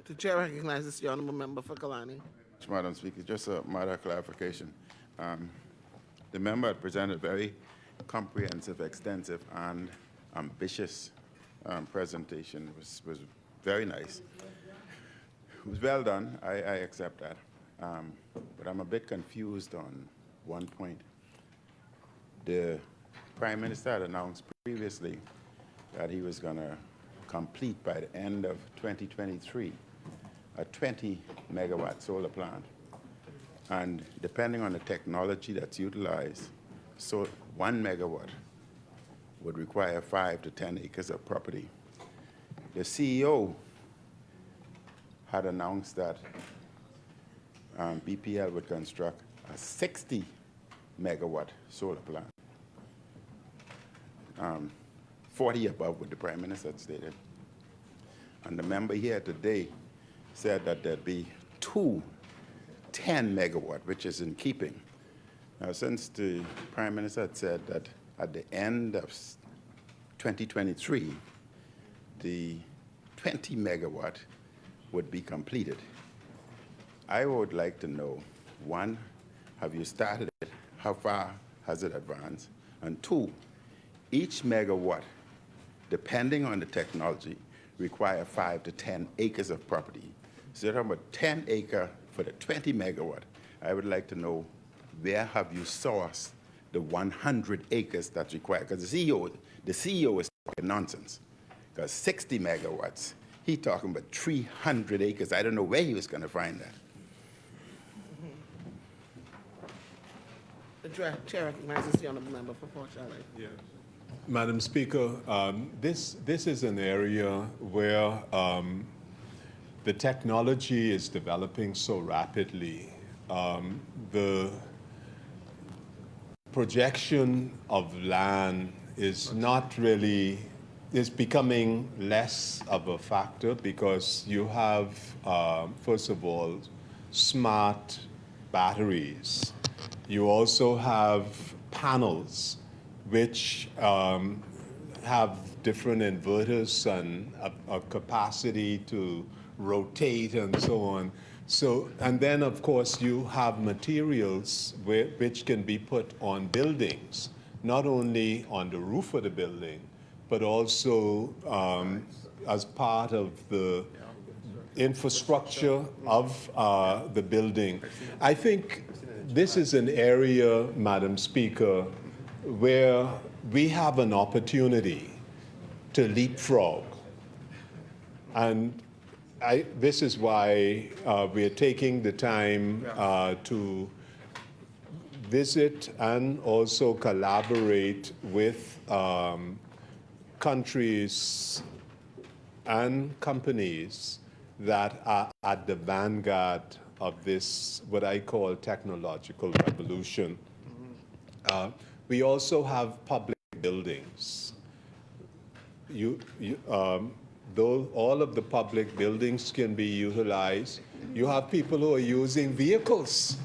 The chair recognizes the honourable member for Kalani. Madam Speaker, just a matter of clarification. The member had presented a very comprehensive, extensive, and ambitious presentation. It was very nice. It was well done. I accept that. But I'm a bit confused on one point. The Prime Minister had announced previously that he was going to complete by the end of 2023 a 20-megawatt solar plant. And depending on the technology that's utilized, so 1 megawatt would require 5 to 10 acres of property. The CEO had announced that BPL would construct a 60-megawatt solar plant, 40 above what the Prime Minister had stated. And the member here today said that there'd be 2 10-megawatt, which is in keeping. Now, since the Prime Minister had said that at the end of 2023, the 20-megawatt would be completed, I would like to know, 1, have you started it? How far has it advanced? And 2, each megawatt, depending on the technology, require 5 to 10 acres of property. So you're talking about 10 acre for the 20 megawatt. I would like to know, where have you sourced the 100 acres that's required? Because the CEO is talking nonsense. Because 60 megawatts, he's talking about 300 acres. I don't know where he was going to find that. The chair recognizes the honourable member for Port Charlotte. Yeah. Madam Speaker, this is an area where the technology is developing so rapidly. The projection of land is becoming less of a factor because you have, first of all, smart batteries. You also have panels which have different inverters and a capacity to rotate and so on. So, and then of course you have materials which can be put on buildings, not only on the roof of the building, but also as part of the infrastructure of the building. I think this is an area, Madam Speaker, where we have an opportunity to leapfrog. And this is why we're taking the time to visit and also collaborate with countries and companies that are at the vanguard of this, what I call technological revolution. We also have public buildings. Though all of the public buildings can be utilized, you have people who are using vehicles.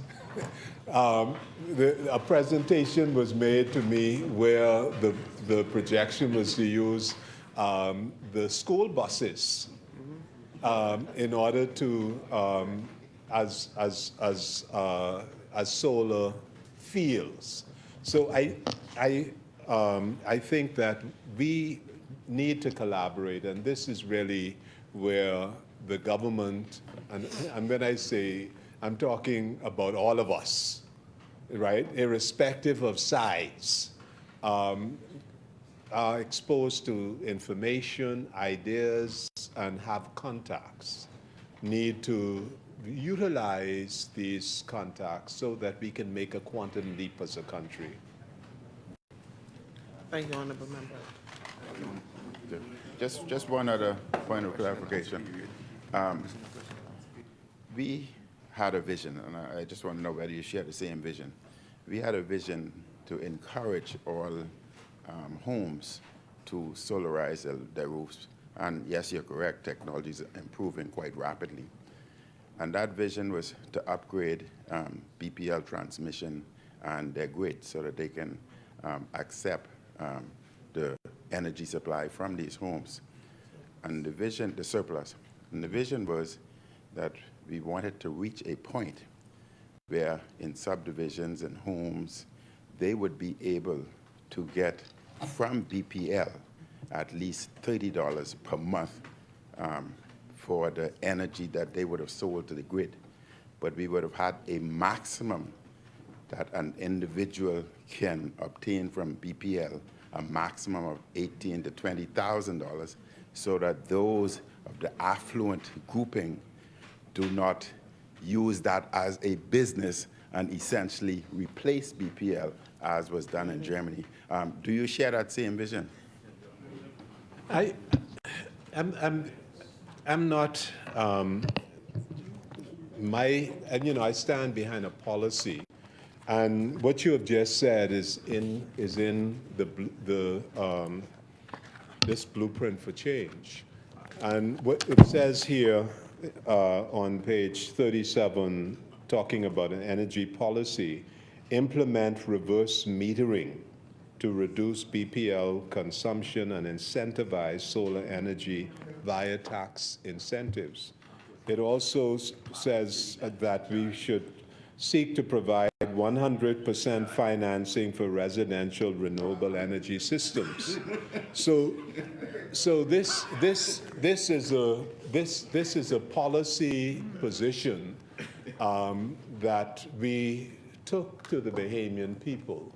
A presentation was made to me where the projection was to use the school buses in order to as solar fields. So I think that we need to collaborate, and this is really where the government, and when I say, I'm talking about all of us, right, irrespective of size, are exposed to information, ideas, and have contacts, need to utilize these contacts so that we can make a quantum leap as a country. Thank you, honourable member. Just one other point of clarification. We had a vision, and I just want to know whether you share the same vision. We had a vision to encourage all homes to solarize their roofs. And yes, you're correct, technology is improving quite rapidly. And that vision was to upgrade BPL transmission and their grid so that they can accept the energy supply from these homes. And the vision, the surplus, and the vision was that we wanted to reach a point where in subdivisions and homes, they would be able to get from BPL at least $30 per month for the energy that they would have sold to the grid. But we would have had a maximum that an individual can obtain from BPL, a maximum of $18,000 to $20,000, so that those of the affluent grouping do not use that as a business and essentially replace BPL as was done in Germany. Do you share that same vision? I'm not, I stand behind a policy, and what you have just said is in this blueprint for change. And what it says here on page 37, talking about an energy policy, implement reverse metering to reduce BPL consumption and incentivize solar energy via tax incentives. It also says that we should seek to provide 100% financing for residential renewable energy systems. So this is a policy position that we took to the Bahamian people,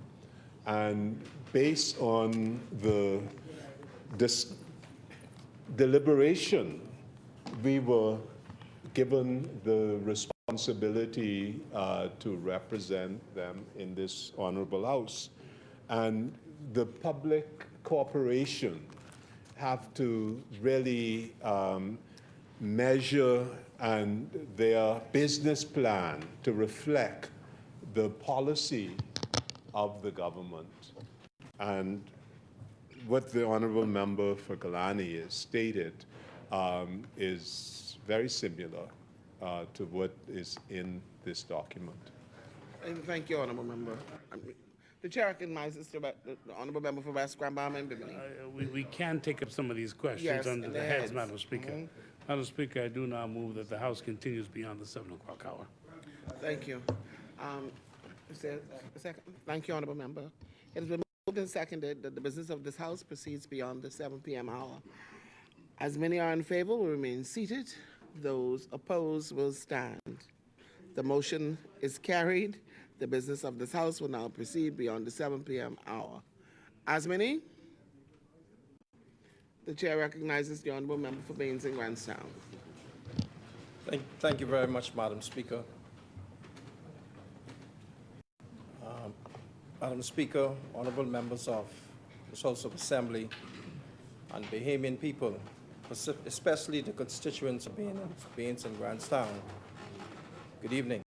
and based on the deliberation, we were given the responsibility to represent them in this honorable house. And the public corporation have to really measure and their business plan to reflect the policy of the government. And what the honorable member for Kalani has stated is very similar to what is in this document. Thank you, Honorable Member. The chair recognizes the Honorable Member for West Granbama and Bimini. We can take up some of these questions Yes, under in the the heads, heads. Madam Speaker. Madam Speaker, I do now move that the House continues beyond the 7 o'clock hour. Thank you. Is there a second? Thank you, Honorable Member. It has been moved and seconded that the business of this House proceeds beyond the 7 p.m. hour. As many are in favor, will remain seated. Those opposed will stand. The motion is carried. The business of this House will now proceed beyond the 7 p.m. hour. As many? The chair recognizes the Honorable Member for Baines and Grandstown. Thank you very much, Madam Speaker. Madam Speaker, honorable members of this House of Assembly and Bahamian people, especially the constituents of Baines and Grandstown, good evening.